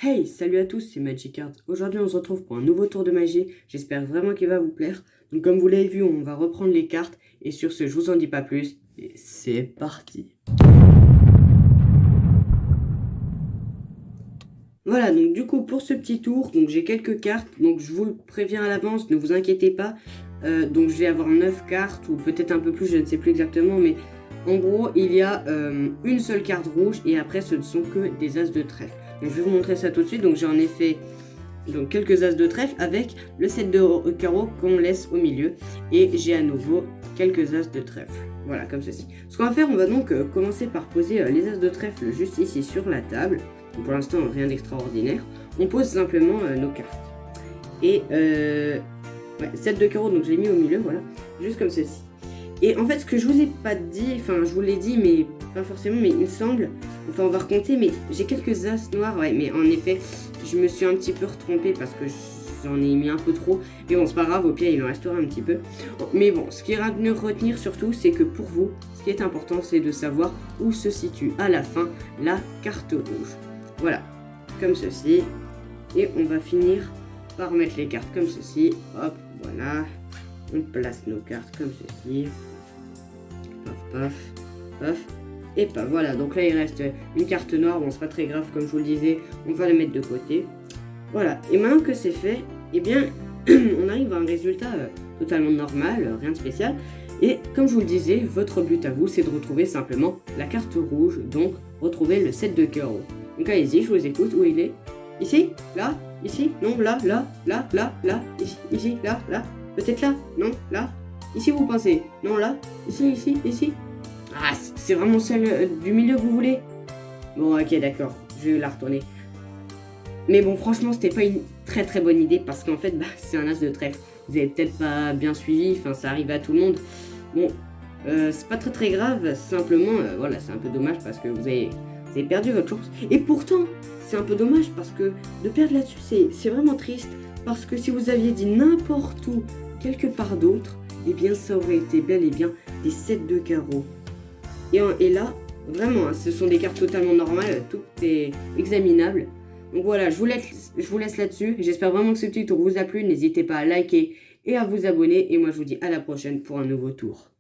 Hey, salut à tous, c'est Magic Art. Aujourd'hui, on se retrouve pour un nouveau tour de magie. J'espère vraiment qu'il va vous plaire. Donc, comme vous l'avez vu, on va reprendre les cartes. Et sur ce, je vous en dis pas plus. Et c'est parti. Voilà, donc du coup, pour ce petit tour, donc j'ai quelques cartes. Donc, je vous le préviens à l'avance, ne vous inquiétez pas. Donc, je vais avoir 9 cartes, ou peut-être un peu plus, je ne sais plus exactement. Mais en gros, il y a une seule carte rouge. Et après, ce ne sont que des as de trèfle. Donc, je vais vous montrer ça tout de suite. Donc, j'ai en effet donc quelques as de trèfle avec le 7 de carreau qu'on laisse au milieu. Et j'ai à nouveau quelques as de trèfle. Voilà, comme ceci. Ce qu'on va faire, on va donc commencer par poser les as de trèfle juste ici sur la table. Donc, pour l'instant, rien d'extraordinaire. On pose simplement nos cartes. Et 7 de carreau, donc je l'ai mis au milieu, voilà. Juste comme ceci. Et en fait, ce que je vous ai pas dit, enfin, je vous l'ai dit, mais pas forcément, mais il me semble, enfin, on va recompter, mais j'ai quelques as noirs, ouais, mais en effet, je me suis un petit peu retrompée parce que j'en ai mis un peu trop. Mais bon, c'est pas grave, au pire, il en restera un petit peu. Mais bon, ce qu'il y a à retenir surtout, c'est que pour vous, ce qui est important, c'est de savoir où se situe à la fin la carte rouge. Voilà, comme ceci. Et on va finir par mettre les cartes comme ceci. Hop, voilà. On place nos cartes comme ceci. Paf, paf, paf. Et paf, voilà. Donc là, il reste une carte noire. Bon, c'est pas très grave, comme je vous le disais. On va la mettre de côté. Voilà. Et maintenant que c'est fait, eh bien, on arrive à un résultat totalement normal, rien de spécial. Et comme je vous le disais, votre but à vous, c'est de retrouver simplement la carte rouge. Donc, retrouver le 7 de carreau. Donc allez-y, je vous écoute. Où il est? Ici? Là? Ici? Non? Là? Là? Là? Là? Là? Ici? Ici? Là? Là? Peut-être là? Non? Là? Ici vous pensez? Non? Là? Ici? Ici? Ici? Ah, c'est vraiment celle du milieu que vous voulez? Bon, ok, d'accord. Je vais la retourner. Mais bon, franchement, c'était pas une très bonne idée parce qu'en fait, c'est un as de trèfle. Vous avez peut-être pas bien suivi, enfin, ça arrive à tout le monde. Bon, c'est pas très grave, simplement, voilà, c'est un peu dommage parce que vous avez perdu votre chance. Et pourtant, c'est un peu dommage parce que de perdre là-dessus, c'est vraiment triste. Parce que si vous aviez dit n'importe où, quelque part d'autre, eh bien, ça aurait été bel et bien des 7 de carreau. Et là, vraiment, hein, ce sont des cartes totalement normales, tout est examinable. Donc voilà, je vous laisse là-dessus. J'espère vraiment que ce petit tour vous a plu. N'hésitez pas à liker et à vous abonner. Et moi, je vous dis à la prochaine pour un nouveau tour.